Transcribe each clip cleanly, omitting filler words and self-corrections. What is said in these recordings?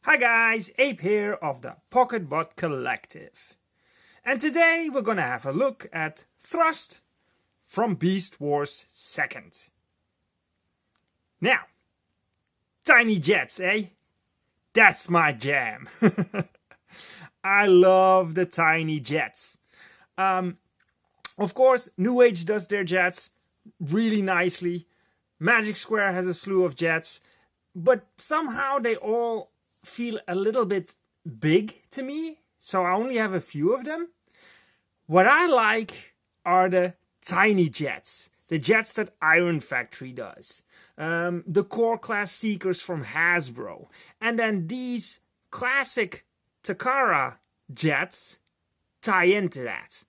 Hi guys, Ape here of the Pocketbot Collective. And today we're gonna have a look at Thrust from Beast Wars 2nd. Now, tiny jets, eh? That's my jam. I love the tiny jets. Of course, New Age does their jets really nicely. Magic Square has a slew of jets, but somehow they all feel a little bit big to me, so I only have a few of them. What I like are the tiny jets, the jets that Iron Factory does, the core class Seekers from Hasbro, and then these classic Takara jets tie into that.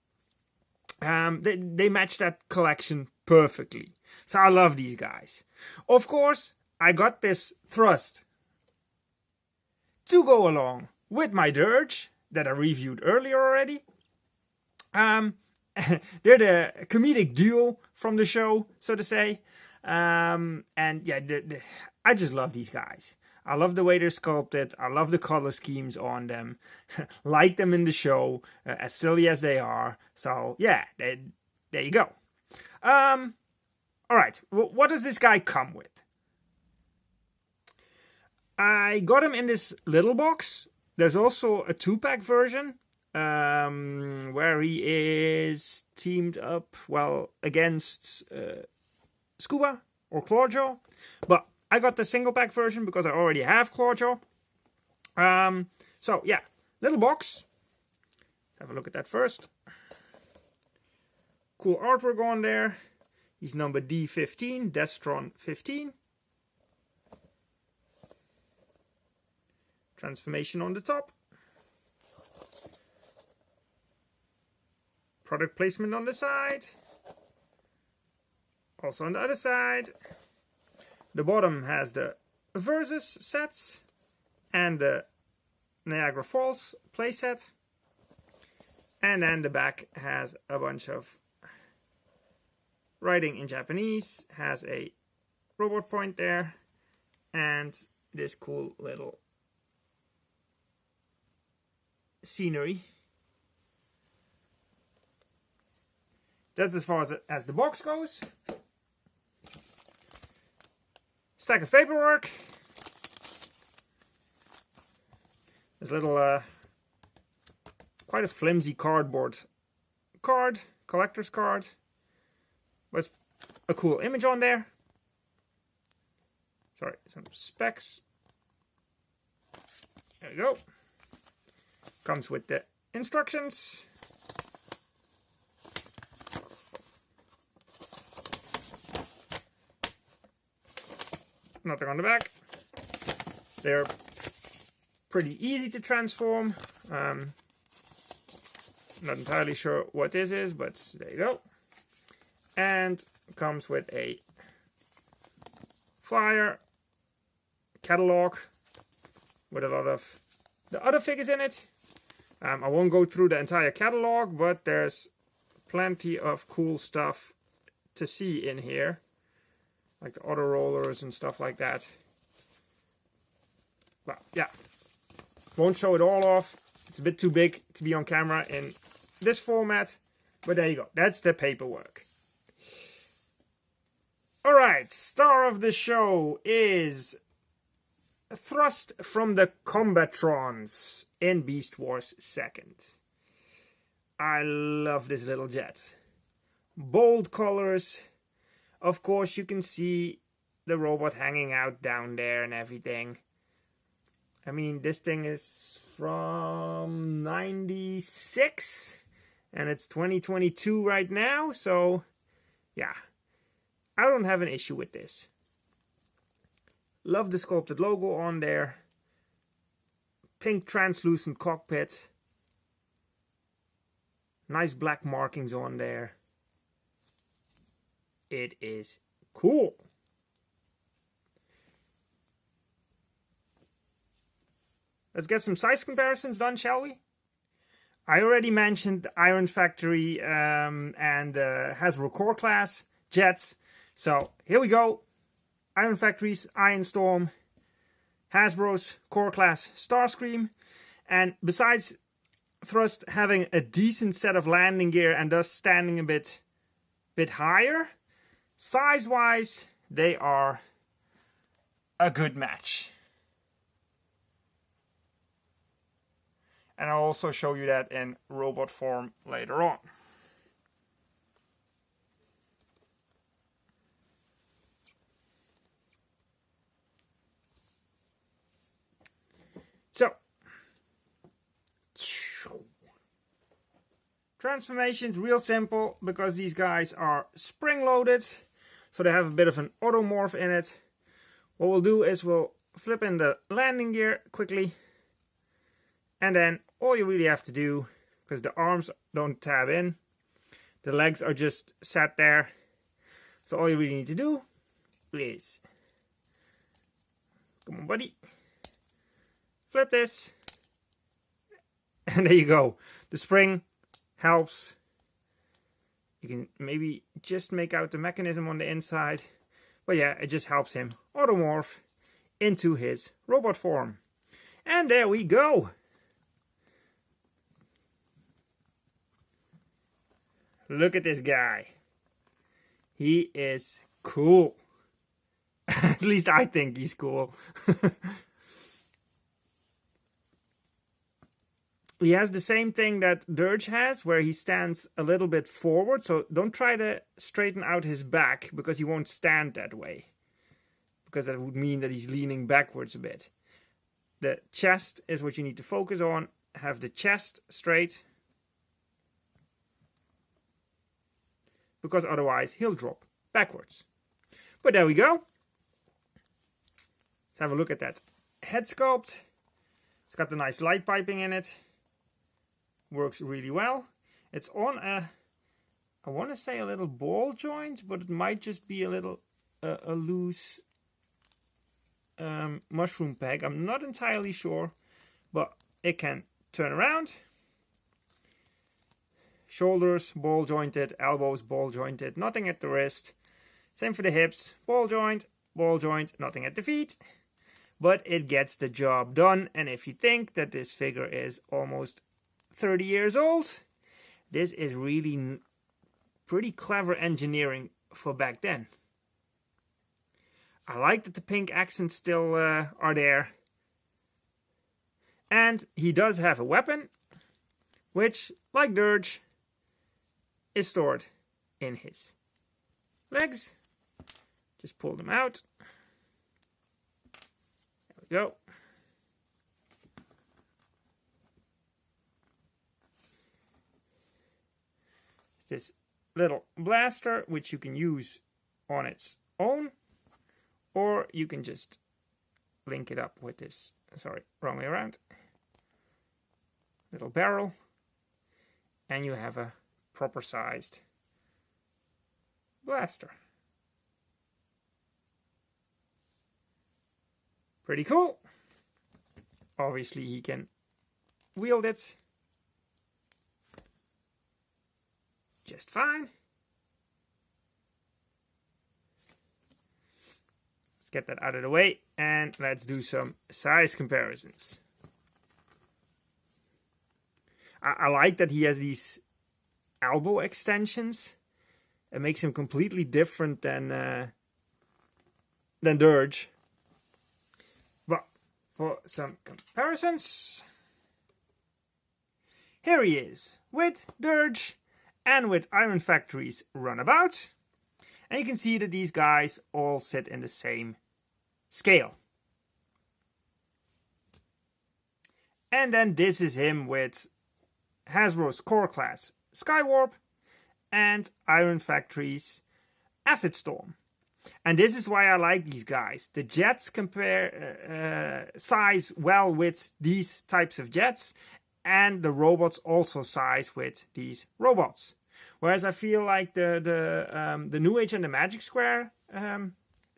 They match that collection perfectly, so I love these guys. Of course, I got this Thrust to go along with my Dirge that I reviewed earlier already. They're the comedic duo from the show, so to say. And yeah, I just love these guys. I love the way they're sculpted. I love the color schemes on them. Like them in the show, as silly as they are. So yeah, there you go. Alright, what does this guy come with? I got him in this little box. There's also a 2-pack version where he is teamed up, well, against Scuba or Clawjaw. But I got the single-pack version because I already have Clawjaw. So, yeah, little box. Let's have a look at that first. Cool artwork on there. He's number D-15, Destron 15. Transformation on the top. Product placement on the side. Also on the other side. The bottom has the Versus sets and the Niagara Falls playset. And then the back has a bunch of writing in Japanese. Has a robot point there. And this cool little scenery. That's as far as the box goes. Stack of paperwork. There's a little, quite a flimsy cardboard card, collector's card. With a cool image on there. Sorry, some specs. There you go. Comes with the instructions. Nothing on the back. They're pretty easy to transform. Not entirely sure what this is, but there you go. And comes with a flyer, catalog, with a lot of the other figures in it. I won't go through the entire catalog, but there's plenty of cool stuff to see in here. Like the auto rollers and stuff like that. Well, yeah. Won't show it all off. It's a bit too big to be on camera in this format. But there you go. That's the paperwork. Alright, star of the show is Thrust from the Combatrons in Beast Wars 2nd. I love this little jet. Bold colors. Of course, you can see the robot hanging out down there and everything. I mean, this thing is from 96 and it's 2022 right now, so yeah, I don't have an issue with this. Love the sculpted logo on there. Pink translucent cockpit. Nice black markings on there. It is cool. Let's get some size comparisons done, shall we? I already mentioned Iron Factory and Hasbro Core Class jets. So here we go. Iron Factory's Iron Storm Hasbro's Core Class Starscream. And besides Thrust having a decent set of landing gear and thus standing a bit higher, size-wise, they are a good match. And I'll also show you that in robot form later on. So, transformation's real simple because these guys are spring-loaded, so they have a bit of an automorph in it. What we'll do is we'll flip in the landing gear quickly, and then all you really have to do, because the arms don't tab in, the legs are just sat there, so all you really need to do is, come on buddy, flip this, and there you go. The spring helps. You can maybe just make out the mechanism on the inside, but yeah, it just helps him automorph into his robot form. And there we go. Look at this guy. He is cool. At least I think he's cool. He has the same thing that Dirge has, where he stands a little bit forward. So don't try to straighten out his back, because he won't stand that way. Because that would mean that he's leaning backwards a bit. The chest is what you need to focus on. Have the chest straight. Because otherwise he'll drop backwards. But there we go. Let's have a look at that head sculpt. It's got the nice light piping in it. Works really well. It's on a, I want to say a little ball joint, but it might just be a little a loose mushroom peg. I'm not entirely sure, but it can turn around. Shoulders ball jointed, elbows ball jointed, nothing at the wrist. Same for the hips, ball joint, nothing at the feet. But it gets the job done. And if you think that this figure is almost 30 years old, this is really pretty clever engineering for back then. I like that the pink accents still are there. And he does have a weapon, which, like Dirge, is stored in his legs. Just pull them out. There we go. This little blaster, which you can use on its own, or you can just link it up with this, sorry, wrong way around, little barrel, and you have a proper sized blaster. Pretty cool. Obviously he can wield it just fine. Let's get that out of the way and let's do some size comparisons. I like that he has these elbow extensions. It makes him completely different than Dirge. But for some comparisons, here he is with Dirge and with Iron Factory's Runabout. And you can see that these guys all sit in the same scale. And then this is him with Hasbro's Core Class Skywarp and Iron Factory's Acid Storm. And this is why I like these guys. The jets compare size well with these types of jets, and the robots also size with these robots. Whereas I feel like the New Age and the Magic Square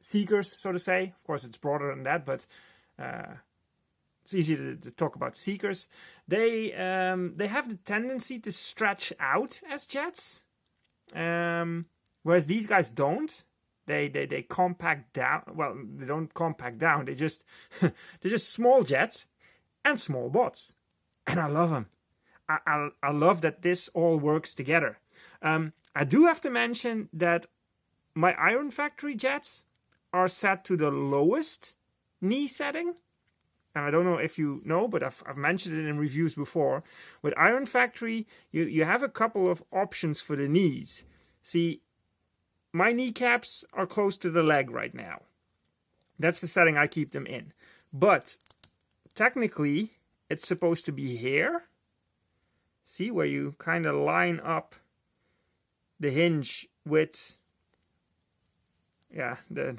Seekers, so to say, of course it's broader than that, but it's easy to talk about Seekers. They have the tendency to stretch out as jets, whereas these guys don't. They compact down. Well, they don't compact down. They're just small jets and small bots, and I love them. I love that this all works together. I do have to mention that my Iron Factory jets are set to the lowest knee setting. And I don't know if you know, but I've mentioned it in reviews before. With Iron Factory, you have a couple of options for the knees. See, my kneecaps are close to the leg right now. That's the setting I keep them in. But technically, it's supposed to be here. See, where you kind of line up the hinge with the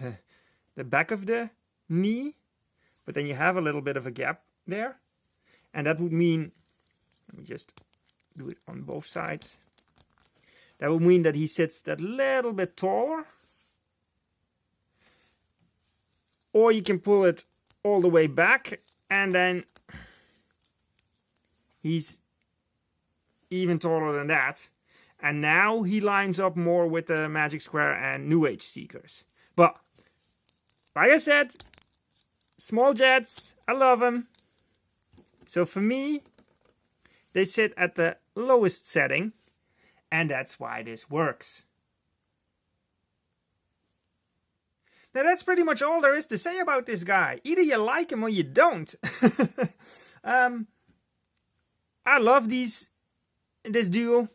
back of the knee. But then you have a little bit of a gap there. And that would mean, let me just do it on both sides. That would mean that he sits that little bit taller. Or you can pull it all the way back and then he's even taller than that. And now he lines up more with the Magic Square and New Age Seekers. But, like I said, small jets, I love them. So for me, they sit at the lowest setting. And that's why this works. Now that's pretty much all there is to say about this guy. Either you like him or you don't. I love this duo.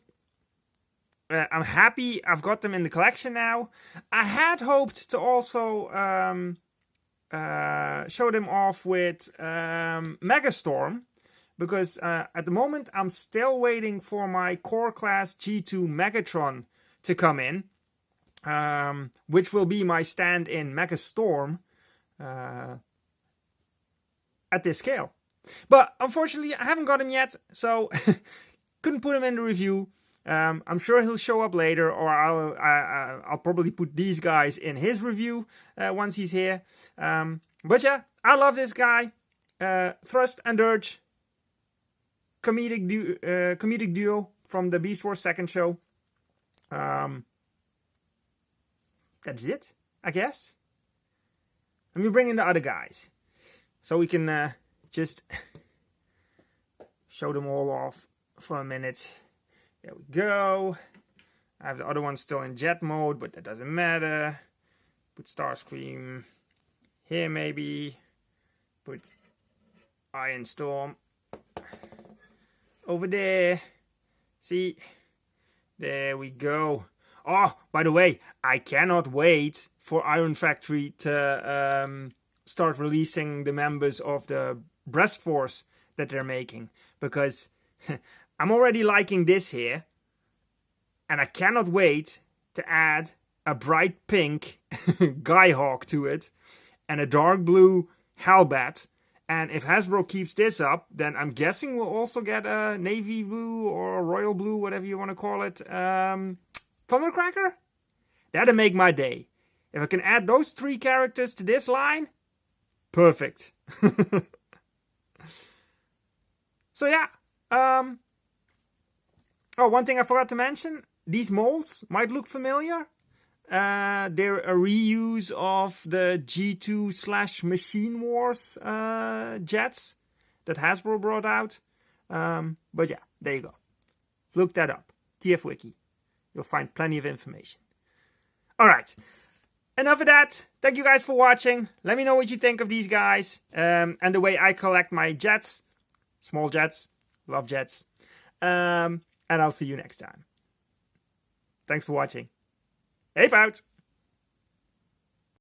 I'm happy I've got them in the collection now. I had hoped to also show them off with Megastorm. Because at the moment I'm still waiting for my Core Class G2 Megatron to come in. Which will be my stand-in Megastorm at this scale. But unfortunately I haven't got him yet, so couldn't put him in the review. I'm sure he'll show up later, or I'll probably put these guys in his review once he's here. But yeah, I love this guy. Thrust and Dirge. Comedic duo from the Beast Wars 2nd show. That's it, I guess. Let me bring in the other guys, so we can just show them all off for a minute. There we go. I have the other one still in jet mode, but that doesn't matter. Put Starscream here maybe. Put Iron Storm over there. See? There we go. Oh, by the way, I cannot wait for Iron Factory to start releasing the members of the Breast Force that they're making. Because I'm already liking this here. And I cannot wait to add a bright pink Skyhawk to it. And a dark blue Hellbat. And if Hasbro keeps this up, then I'm guessing we'll also get a navy blue or a royal blue, whatever you want to call it, Thundercracker? That'll make my day. If I can add those 3 characters to this line, perfect. So yeah. Oh, one thing I forgot to mention. These molds might look familiar. They're a reuse of the G2/Machine Wars jets that Hasbro brought out. But yeah, there you go. Look that up. TF Wiki. You'll find plenty of information. Alright. Enough of that. Thank you guys for watching. Let me know what you think of these guys. And the way I collect my jets. Small jets. Love jets. And I'll see you next time. Thanks for watching. Ape out!